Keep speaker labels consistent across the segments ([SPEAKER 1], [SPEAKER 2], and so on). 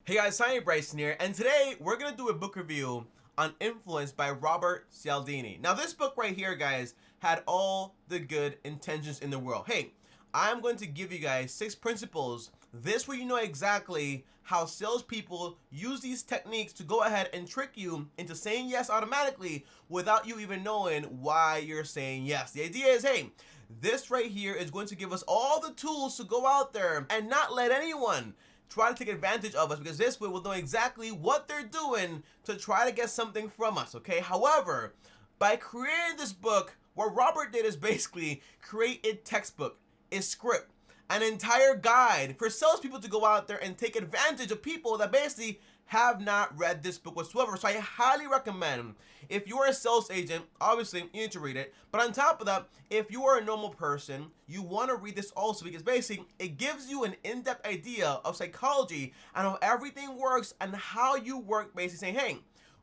[SPEAKER 1] Hey guys, TommyBryson here, and today we're going to do a book review on Influence by Robert Cialdini. Now this book right here, guys, had all the good intentions in the world. Hey, I'm going to give you guys 6 principles. This way you know exactly how salespeople use these techniques to go ahead and trick you into saying yes automatically without you even knowing why you're saying yes. The idea is, hey, this right here is going to give us all the tools to go out there and not let anyone try to take advantage of us, because this way we'll know exactly what they're doing to try to get something from us, okay? However, by creating this book, what Robert did is basically create a textbook, a script, an entire guide for salespeople to go out there and take advantage of people that basically have not read this book whatsoever. So I highly recommend, if you're a sales agent, obviously you need to read it, but on top of that, if you are a normal person, you want to read this also, because basically it gives you an in-depth idea of psychology and how everything works and how you work, basically saying, hey,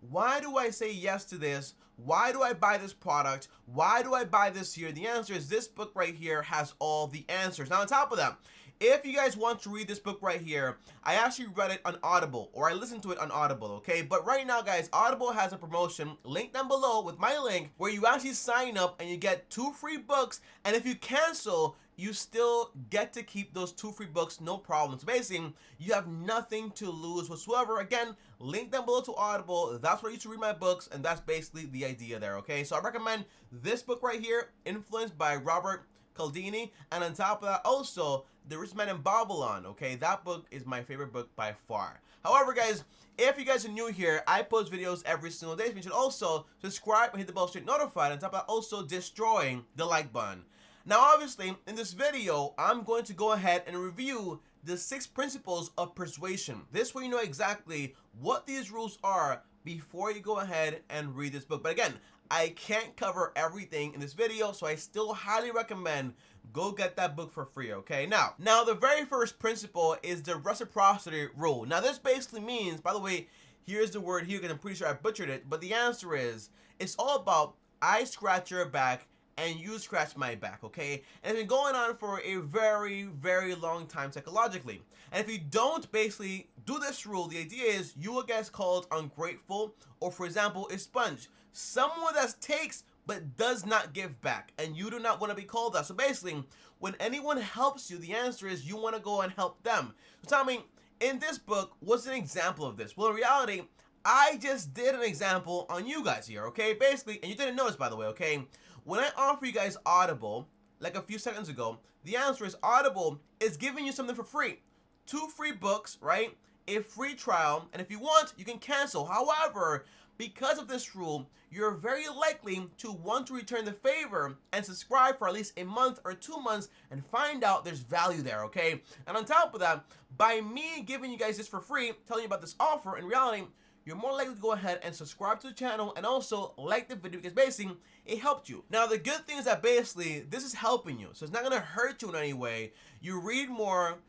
[SPEAKER 1] why do I say yes to this? Why do I buy this product? Why do I buy this here? The answer is this book right here has all the answers. Now on top of that, if you guys want to read this book right here, I actually read it on Audible, or I listened to it on Audible, okay? But right now, guys, Audible has a promotion, link down below with my link, where you actually sign up and you get 2 free books, and if you cancel, you still get to keep those 2 free books, no problem. So basically, you have nothing to lose whatsoever. Again, link down below to Audible. That's where you should read my books, and that's basically the idea there, okay? So I recommend this book right here, Influence by Robert Cialdini, and on top of that, also, The Rich Man in Babylon, okay? That book is my favorite book by far. However, guys, if you guys are new here, I post videos every single day, so you should also subscribe and hit the bell to get notified, and on top of that, also destroying the like button. Now, obviously, in this video, I'm going to go ahead and review the 6 principles of persuasion. This way you know exactly what these rules are before you go ahead and read this book. But again, I can't cover everything in this video, so I still highly recommend go get that book for free, okay? Now the very first principle is the Reciprocity Rule. Now this basically means, by the way, here's the word here because I'm pretty sure I butchered it, but the answer is, it's all about I scratch your back and you scratch my back, okay? And it's been going on for a very, very long time psychologically. And if you don't basically do this rule, the idea is you will get called ungrateful, or for example, a sponge. Someone that takes but does not give back, and you do not want to be called that. So basically, when anyone helps you, the answer is you want to go and help them. So Tommy, in this book, what's an example of this? Well, in reality, I just did an example on you guys here, okay? Basically, and you didn't notice, by the way, okay? When I offer you guys Audible, like a few seconds ago, the answer is Audible is giving you something for free. 2 free books, right? A free trial, and if you want, you can cancel. However, because of this rule, you're very likely to want to return the favor and subscribe for at least a month or 2 months and find out there's value there, okay? And on top of that, by me giving you guys this for free, telling you about this offer, in reality, you're more likely to go ahead and subscribe to the channel and also like the video, because basically it helped you. Now the good thing is that basically this is helping you, so it's not going to hurt you in any way. You read more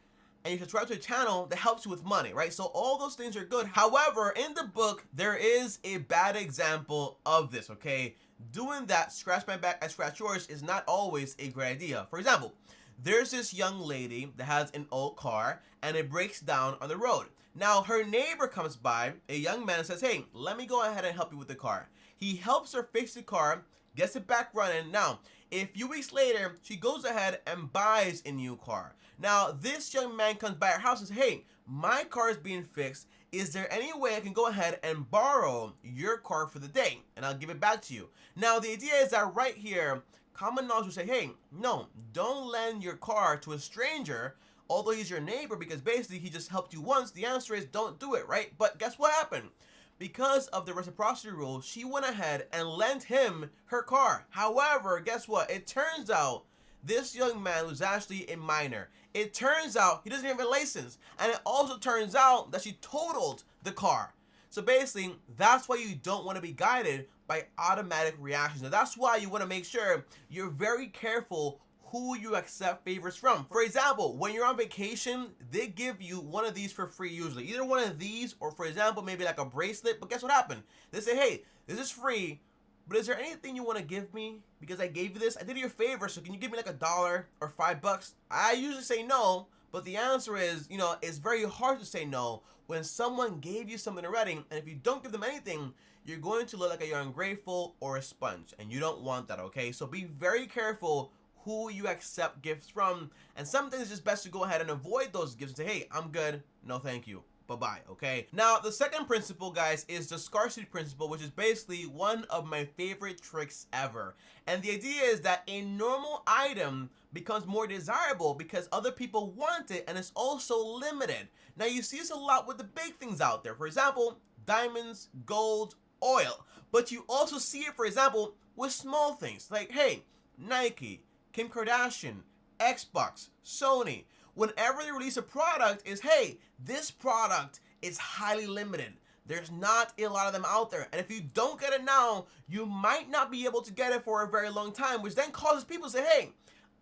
[SPEAKER 1] and you subscribe to a channel that helps you with money, right? So all those things are good. However, in the book, there is a bad example of this, okay? Doing that, scratch my back, I scratch yours, is not always a great idea. For example, there's this young lady that has an old car and it breaks down on the road. Now, her neighbor comes by, a young man, and says, hey, let me go ahead and help you with the car. He helps her fix the car, gets it back running. Now, a few weeks later, she goes ahead and buys a new car. Now, this young man comes by her house and says, hey, my car is being fixed. Is there any way I can go ahead and borrow your car for the day? And I'll give it back to you. Now, the idea is that right here, common knowledge would say, hey, no, don't lend your car to a stranger, although he's your neighbor, because basically he just helped you once. The answer is don't do it, right? But guess what happened? Because of the Reciprocity Rule, she went ahead and lent him her car. However, guess what? It turns out this young man was actually a minor. It turns out he doesn't have a license. And it also turns out that she totaled the car. So basically, that's why you don't want to be guided by automatic reactions. And that's why you want to make sure you're very careful who you accept favors from. For example, when you're on vacation, they give you one of these for free usually. Either one of these or, for example, maybe like a bracelet. But guess what happened? They say, hey, this is free, but is there anything you want to give me? Because I gave you this. I did you a favor, so can you give me like $1 or $5? I usually say no, But the answer is, it's very hard to say no when someone gave you something already, and if you don't give them anything, you're going to look like you're ungrateful or a sponge, and you don't want that, okay? So be very careful who you accept gifts from, and sometimes it's just best to go ahead and avoid those gifts and say, hey, I'm good, no thank you, bye-bye, okay? Now, the second principle, guys, is the scarcity principle, which is basically one of my favorite tricks ever. And the idea is that a normal item becomes more desirable because other people want it, and it's also limited. Now, you see this a lot with the big things out there. For example, diamonds, gold, oil. But you also see it, for example, with small things like, hey, Nike, Kim Kardashian, Xbox, Sony. Whenever they release a product, is hey, this product is highly limited. There's not a lot of them out there, and if you don't get it now, you might not be able to get it for a very long time, which then causes people to say, hey,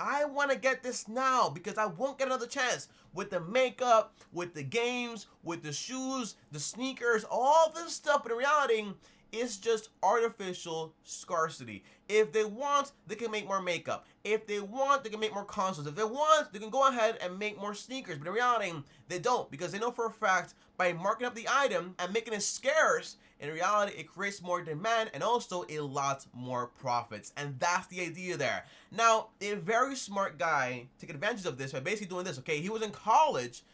[SPEAKER 1] I want to get this now because I won't get another chance. With the makeup, with the games, with the shoes, the sneakers, all this stuff, but in reality, it's just artificial scarcity. If they want, they can make more makeup. If they want, they can make more consoles. If they want, they can go ahead and make more sneakers. But in reality, they don't, because they know for a fact by marking up the item and making it scarce, in reality, it creates more demand and also a lot more profits. And that's the idea there. Now, a very smart guy took advantage of this by basically doing this, okay? He was in college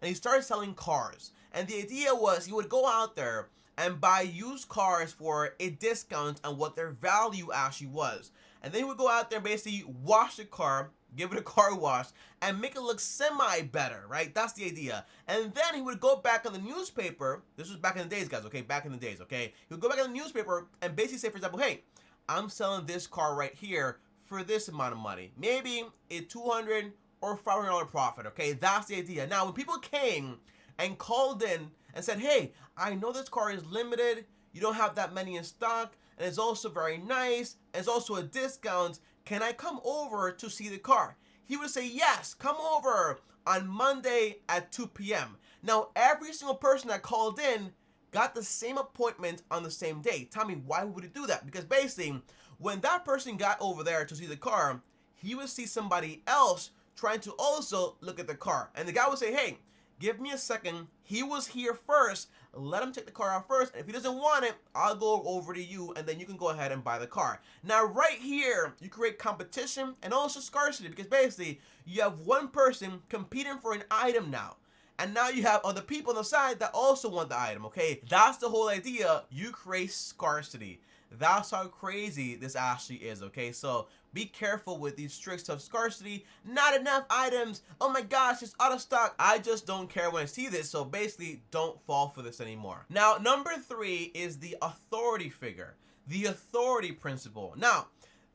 [SPEAKER 1] and he started selling cars. And the idea was he would go out there and buy used cars for a discount on what their value actually was. And then he would go out there and basically wash the car, give it a car wash, and make it look semi-better, right? That's the idea. And then he would go back on the newspaper. This was back in the days, guys, okay? Back in the days, okay? He would go back on the newspaper and basically say, for example, hey, I'm selling this car right here for this amount of money. Maybe a $200 or $500 profit, okay? That's the idea. Now, when people came and called in and said, hey, I know this car is limited, you don't have that many in stock, and it's also very nice, and it's also a discount, can I come over to see the car? He would say, yes, come over on Monday at 2 p.m. Now, every single person that called in got the same appointment on the same day. Tommy, why would he do that? Because basically, when that person got over there to see the car, he would see somebody else trying to also look at the car. And the guy would say, hey, give me a second. He was here first. Let him take the car out first. And if he doesn't want it, I'll go over to you and then you can go ahead and buy the car. Now, right here, you create competition and also scarcity because basically you have one person competing for an item now. And now you have other people on the side that also want the item, okay? That's the whole idea. You create scarcity. That's how crazy this actually is, okay? So be careful with these tricks of scarcity. Not enough items. Oh my gosh, it's out of stock. I just don't care when I see this. So basically, don't fall for this anymore. Now, number 3 is the authority figure, the authority principle. Now,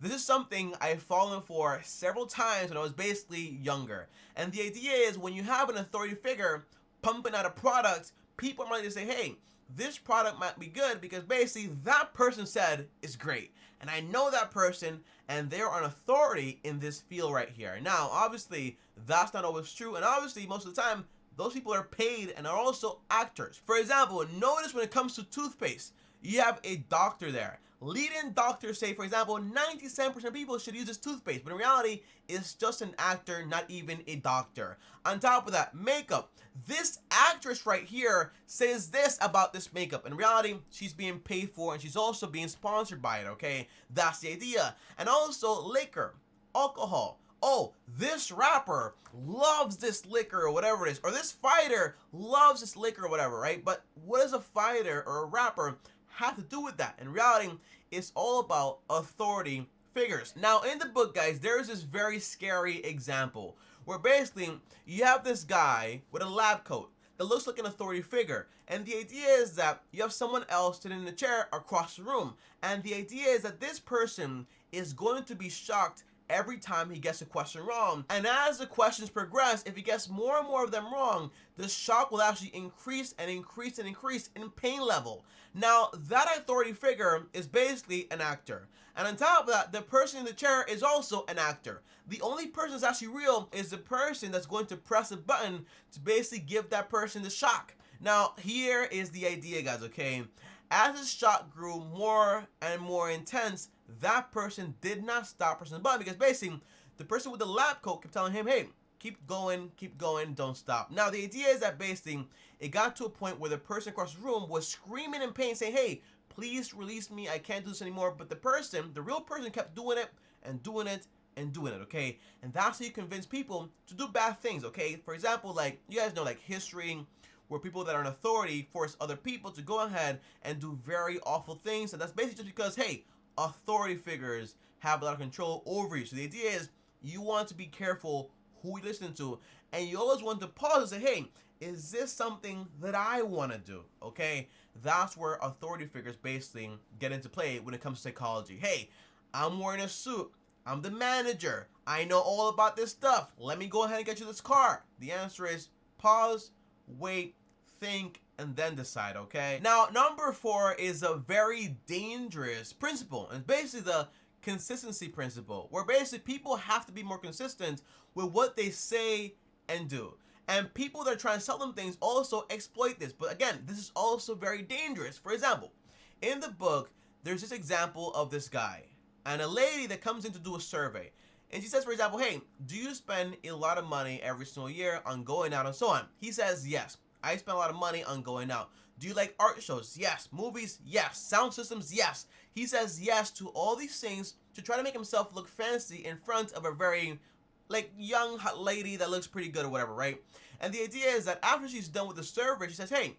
[SPEAKER 1] this is something I've fallen for several times when I was basically younger. And the idea is when you have an authority figure pumping out a product, people might just say, hey, this product might be good because basically that person said it's great. And I know that person and they're an authority in this field right here. Now, obviously, that's not always true. And obviously, most of the time, those people are paid and are also actors. For example, notice when it comes to toothpaste, you have a doctor there. Leading doctors say, for example, 97% of people should use this toothpaste, but in reality, it's just an actor, not even a doctor. On top of that, makeup. This actress right here says this about this makeup. In reality, she's being paid for and she's also being sponsored by it, okay? That's the idea. And also, liquor, alcohol. Oh, this rapper loves this liquor or whatever it is, or this fighter loves this liquor or whatever, right? But what does a fighter or a rapper have to do with that? In reality, it's all about authority figures. Now, in the book, guys, there is this very scary example where basically you have this guy with a lab coat that looks like an authority figure. And the idea is that you have someone else sitting in a chair across the room. And the idea is that this person is going to be shocked every time he gets a question wrong. And as the questions progress, if he gets more and more of them wrong, the shock will actually increase and increase and increase in pain level. Now, that authority figure is basically an actor. And on top of that, the person in the chair is also an actor. The only person that's actually real is the person that's going to press a button to basically give that person the shock. Now, here is the idea, guys, okay? As the shock grew more and more intense, that person did not stop pressing the button because basically the person with the lab coat kept telling him, hey, keep going, don't stop. Now, the idea is that basically, it got to a point where the person across the room was screaming in pain, saying, hey, please release me, I can't do this anymore. But the real person kept doing it and doing it and doing it, okay? And that's how you convince people to do bad things, okay? For example, like, you guys know, like, history, where people that are in authority force other people to go ahead and do very awful things. And that's basically just because, hey, authority figures have a lot of control over you. So the idea is you want to be careful who you listen to, and you always want to pause and say, hey, is this something that I want to do? Okay, that's where authority figures basically get into play when it comes to psychology. Hey, I'm wearing a suit, I'm the manager, I know all about this stuff, let me go ahead and get you this car. The answer is pause, wait, think, and then decide, okay? Now, number 4 is a very dangerous principle, and it's basically the consistency principle, where basically people have to be more consistent with what they say and do. And people that are trying to sell them things also exploit this. But again, this is also very dangerous. For example, in the book, there's this example of this guy and a lady that comes in to do a survey. And she says, for example, hey, do you spend a lot of money every single year on going out and so on? He says, yes, I spend a lot of money on going out. Do you like art shows? Yes. Movies? Yes. Sound systems? Yes. He says yes to all these things to try to make himself look fancy in front of a very, like, young hot lady that looks pretty good or whatever, right? And the idea is that after she's done with the survey, she says, hey,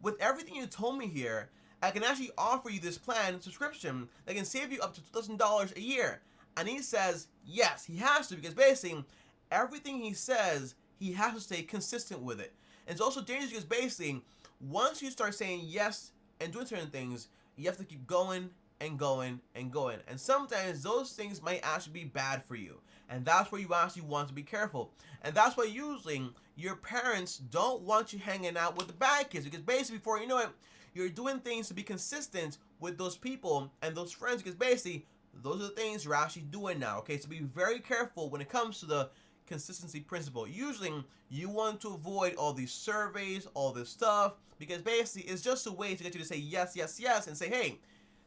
[SPEAKER 1] with everything you told me here, I can actually offer you this plan subscription that can save you up to $2,000 a year. And he says, yes, he has to, because basically everything he says, he has to stay consistent with it. And it's also dangerous because basically, once you start saying yes and doing certain things, you have to keep going and going and going. And sometimes those things might actually be bad for you. And that's where you actually want to be careful. And that's why usually your parents don't want you hanging out with the bad kids, because basically before you know it, you're doing things to be consistent with those people and those friends, because basically those are the things you're actually doing now, okay? So be very careful when it comes to the consistency principle. Usually you want to avoid all these surveys, all this stuff, because basically it's just a way to get you to say yes, yes, yes, and say, hey,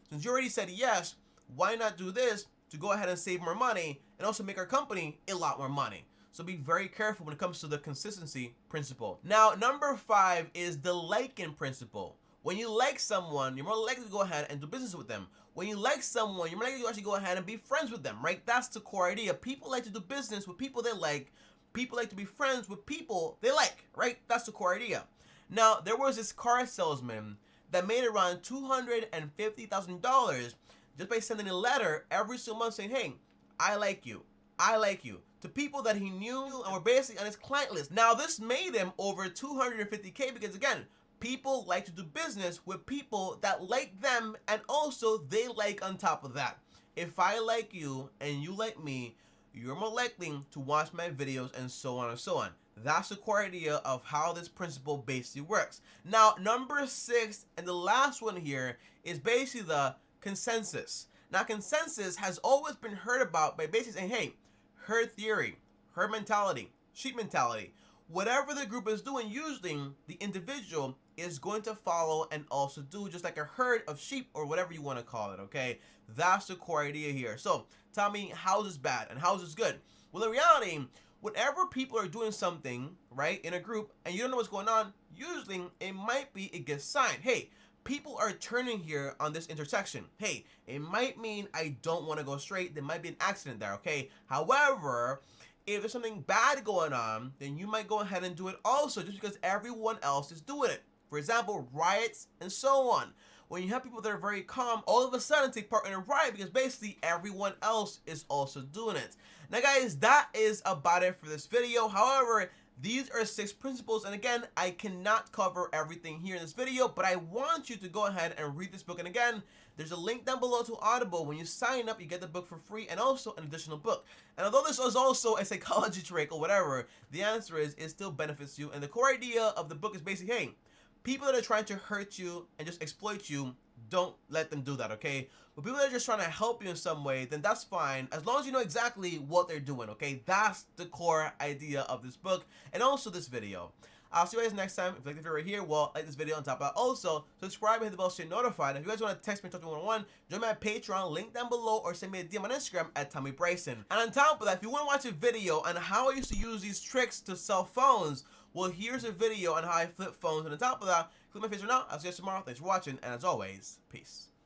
[SPEAKER 1] since you already said yes, why not do this to go ahead and save more money and also make our company a lot more money? So be very careful when it comes to the consistency principle. Now, number 5 is the liking principle. When you like someone, you're more likely to go ahead and do business with them. When you like someone, you're more likely to actually go ahead and be friends with them, right? That's the core idea. People like to do business with people they like. People like to be friends with people they like, right? That's the core idea. Now, there was this car salesman that made around $250,000 just by sending a letter every single month saying, hey, I like you, to people that he knew and were basically on his client list. Now, this made him over $250K because, again, people like to do business with people that like them, and also they like on top of that. If I like you and you like me, you're more likely to watch my videos and so on and so on. That's the core idea of how this principle basically works. Now, number 6 and the last one here is basically the consensus. Now, consensus has always been heard about by basically saying, hey, herd theory, herd mentality, sheep mentality. Whatever the group is doing, usually the individual is going to follow and also do, just like a herd of sheep or whatever you want to call it, okay? That's the core idea here. So, tell me, how is this bad and how is this good? Well, in reality, whenever people are doing something, right, in a group and you don't know what's going on, usually it might be a good sign. Hey, people are turning here on this intersection. Hey, it might mean I don't want to go straight. There might be an accident there, okay? However, if there's something bad going on, then you might go ahead and do it also just because everyone else is doing it. For example, riots and so on. When you have people that are very calm, all of a sudden take part in a riot because basically everyone else is also doing it. Now guys, that is about it for this video. However, these are 6 principles, and again, I cannot cover everything here in this video, but I want you to go ahead and read this book. And again, there's a link down below to Audible. When you sign up, you get the book for free and also an additional book. And although this is also a psychology trick or whatever, the answer is it still benefits you. And the core idea of the book is basically, hey, people that are trying to hurt you and just exploit you, don't let them do that, okay? But people that are just trying to help you in some way, then that's fine, as long as you know exactly what they're doing, okay? That's the core idea of this book and also this video. I'll see you guys next time. If you like the video right here, well, like this video on top of that. Also, subscribe and hit the bell so you're notified. If you guys want to text me, talk to me one-on-one, join my Patreon, link down below, or send me a DM on Instagram at TommyBryson. And on top of that, if you want to watch a video on how I used to use these tricks to sell phones, well, here's a video on how I flip phones. And on top of that, click my face right now. I'll see you guys tomorrow. Thanks for watching, and as always, peace.